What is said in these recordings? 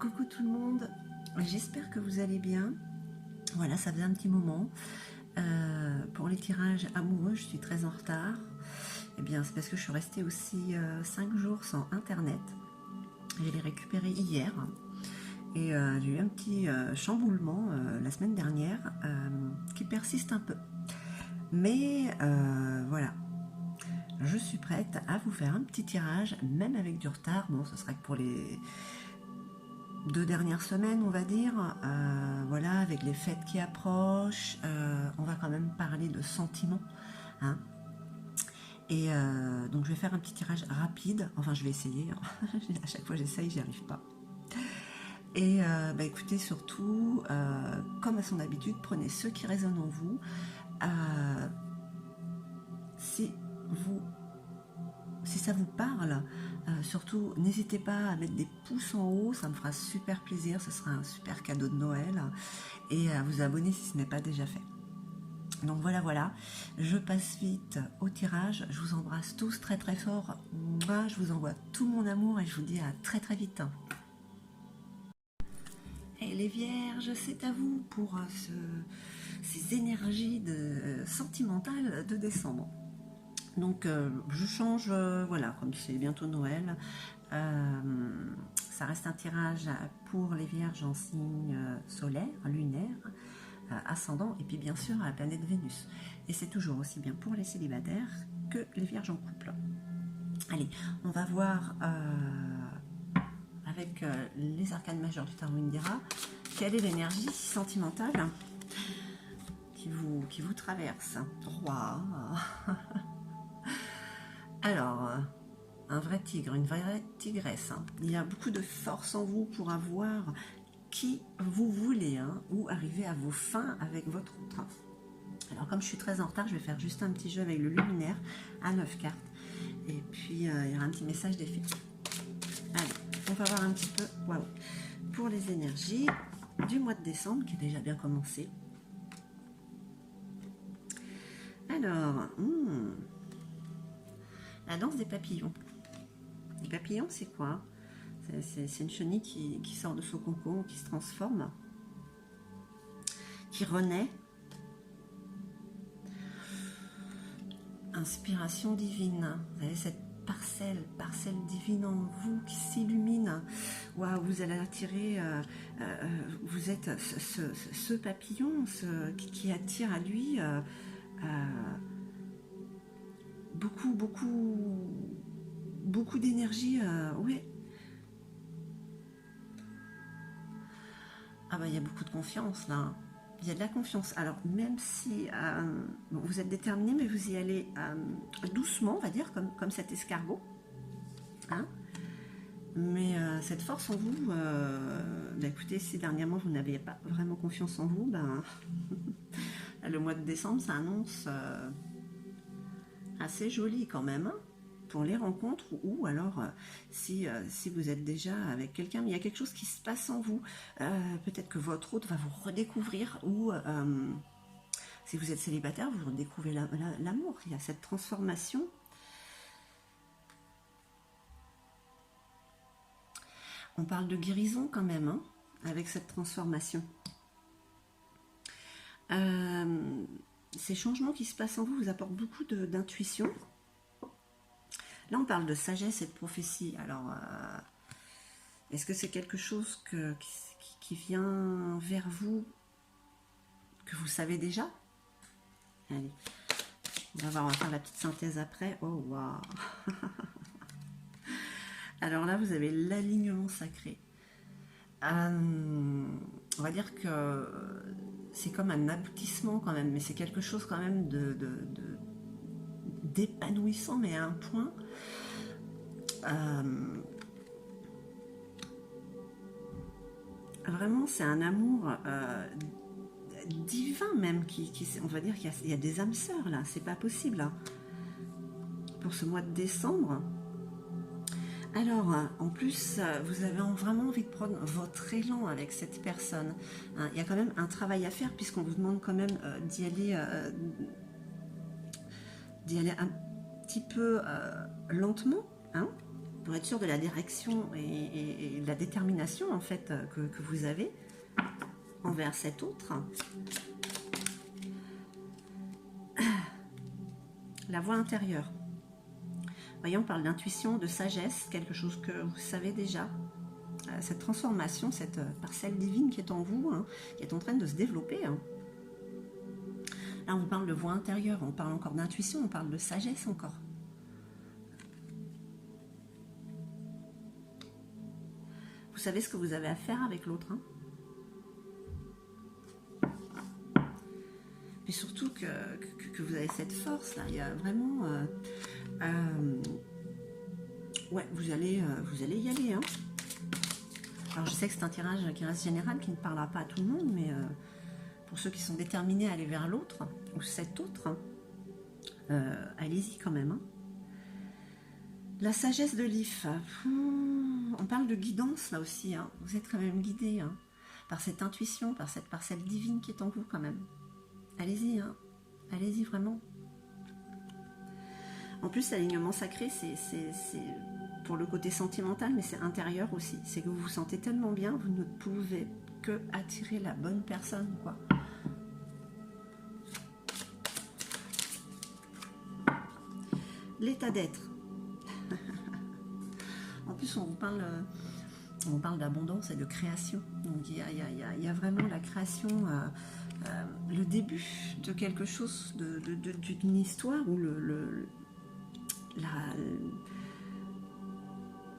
Coucou tout le monde, j'espère que vous allez bien. Voilà, ça faisait un petit moment. Pour les tirages amoureux, je suis très en retard. Eh bien, c'est parce que je suis restée aussi 5 jours sans internet. Je l'ai récupéré hier. Et j'ai eu un petit chamboulement la semaine dernière qui persiste un peu. Mais voilà, je suis prête à vous faire un petit tirage, même avec du retard. Bon, ce sera que pour les 2 dernières semaines, on va dire. Voilà, avec les fêtes qui approchent, on va quand même parler de sentiments. Hein. Et donc je vais faire un petit tirage rapide. Enfin, je vais essayer. À chaque fois j'essaye, j'y arrive pas. Et bah écoutez, surtout, comme à son habitude, prenez ceux qui résonnent en vous. Si ça vous parle, surtout n'hésitez pas à mettre des pouces en haut, ça me fera super plaisir, ce sera un super cadeau de Noël, et à vous abonner si ce n'est pas déjà fait. Donc voilà, je passe vite au tirage, je vous embrasse tous très très fort, moi je vous envoie tout mon amour et je vous dis à très très vite. Et les vierges, c'est à vous pour ces énergies sentimentales de décembre. Donc je change, voilà, comme c'est bientôt Noël, ça reste un tirage pour les vierges en signe solaire, lunaire, ascendant, et puis bien sûr à la planète Vénus. Et c'est toujours aussi bien pour les célibataires que les vierges en couple. Allez, on va voir avec les arcanes majeures du tarot Indira, quelle est l'énergie sentimentale qui vous traverse. Roi. Alors, un vrai tigre, une vraie tigresse. Hein. Il y a beaucoup de force en vous pour avoir qui vous voulez, hein, ou arriver à vos fins avec votre autre. Alors, comme je suis très en retard, je vais faire juste un petit jeu avec le luminaire à 9 cartes. Et puis, il y aura un petit message des fées. Allez, on va voir un petit peu pour les énergies du mois de décembre, qui est déjà bien commencé. Alors, la danse des papillons. Les papillons, c'est quoi? C'est une chenille qui sort de son cocon, qui se transforme, qui renaît. Inspiration divine. Vous avez cette parcelle divine en vous qui s'illumine. Waouh, vous allez attirer, vous êtes ce papillon qui attire à lui beaucoup d'énergie. Ouais. Ah bah il y a beaucoup de confiance là. Il y a de la confiance. Alors même si bon, vous êtes déterminé, mais vous y allez doucement, on va dire, comme cet escargot. Hein, mais cette force en vous, bah, écoutez, si dernièrement vous n'aviez pas vraiment confiance en vous, ben, le mois de décembre, ça annonce assez joli quand même. Hein, pour les rencontres, ou alors si vous êtes déjà avec quelqu'un, mais il y a quelque chose qui se passe en vous, peut-être que votre autre va vous redécouvrir, ou si vous êtes célibataire, vous redécouvrez l'amour. Il y a cette transformation. On parle de guérison quand même, hein, avec cette transformation. Ces changements qui se passent en vous apportent beaucoup d'intuition. Là, on parle de sagesse et de prophétie. Alors, est-ce que c'est quelque chose qui vient vers vous, que vous savez déjà? Allez, on va faire la petite synthèse après. Oh, waouh. Alors là, vous avez l'alignement sacré. On va dire que c'est comme un aboutissement quand même, mais c'est quelque chose quand même d'épanouissant, mais à un point. Vraiment, c'est un amour divin même, on va dire qu'il y a des âmes sœurs là, c'est pas possible. Hein. Pour ce mois de décembre. Alors, en plus, vous avez vraiment envie de prendre votre élan avec cette personne. Hein, il y a quand même un travail à faire, puisqu'on vous demande quand même d'y aller un petit peu lentement, hein, pour être sûr de la direction et la détermination en fait que vous avez envers cet autre. La voix intérieure. Voyons, on parle d'intuition, de sagesse, quelque chose que vous savez déjà. Cette transformation, cette parcelle divine qui est en vous, hein, qui est en train de se développer. Hein. Là, on vous parle de voix intérieure, on parle encore d'intuition, on parle de sagesse encore. Vous savez ce que vous avez à faire avec l'autre. Hein. Et surtout que vous avez cette force, là. Il y a vraiment... ouais, vous allez y aller. Hein. Alors, je sais que c'est un tirage qui reste général, qui ne parlera pas à tout le monde, mais pour ceux qui sont déterminés à aller vers l'autre, ou cet autre, allez-y quand même. Hein. La sagesse de l'IF. On parle de guidance, là aussi. Hein. Vous êtes quand même guidé hein, par cette intuition, par cette parcelle divine qui est en vous quand même. Allez-y, hein. Allez-y vraiment. En plus, l'alignement sacré, c'est pour le côté sentimental, mais c'est intérieur aussi. C'est que vous vous sentez tellement bien, vous ne pouvez que attirer la bonne personne, quoi. L'état d'être. En plus, on parle d'abondance et de création. Donc, il y a vraiment la création, le début de quelque chose, d'une histoire où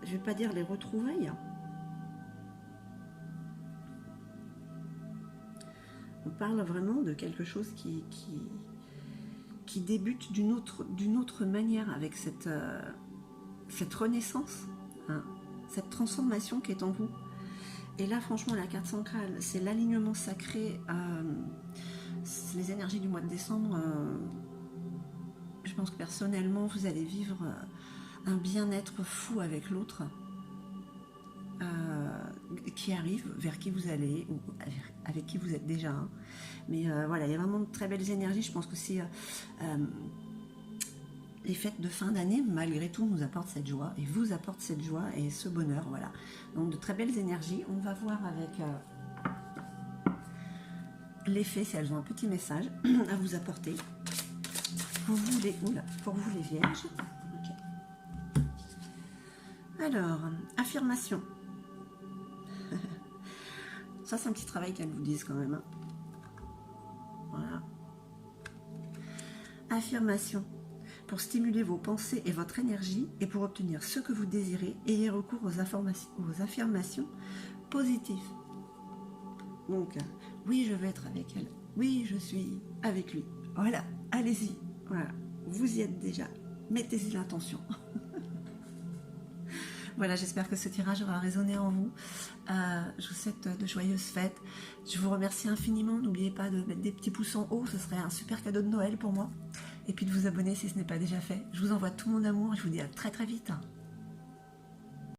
je vais pas dire les retrouvailles. On parle vraiment de quelque chose qui débute d'une autre manière avec cette renaissance, hein, cette transformation qui est en vous. Et là, franchement, la carte centrale, c'est l'alignement sacré, les énergies du mois de décembre. Je pense que personnellement, vous allez vivre un bien-être fou avec l'autre qui arrive, vers qui vous allez, ou avec qui vous êtes déjà. Hein. Mais voilà, il y a vraiment de très belles énergies. Je pense que c'est les fêtes de fin d'année, malgré tout, nous apportent cette joie, et vous apportent cette joie et ce bonheur. Voilà. Donc de très belles énergies. On va voir avec les fées, si elles ont un petit message à vous apporter. Pour vous les vierges. Okay. Alors, affirmation. Ça, c'est un petit travail qu'elles vous disent quand même. Hein. Voilà. Affirmation. Pour stimuler vos pensées et votre énergie et pour obtenir ce que vous désirez, ayez recours aux affirmations positives. Donc, oui, je vais être avec elle. Oui, je suis avec lui. Voilà, allez-y. Voilà, vous y êtes déjà. Mettez-y l'intention. Voilà, j'espère que ce tirage aura résonné en vous. Je vous souhaite de joyeuses fêtes. Je vous remercie infiniment. N'oubliez pas de mettre des petits pouces en haut. Ce serait un super cadeau de Noël pour moi. Et puis de vous abonner si ce n'est pas déjà fait. Je vous envoie tout mon amour. Je vous dis à très très vite.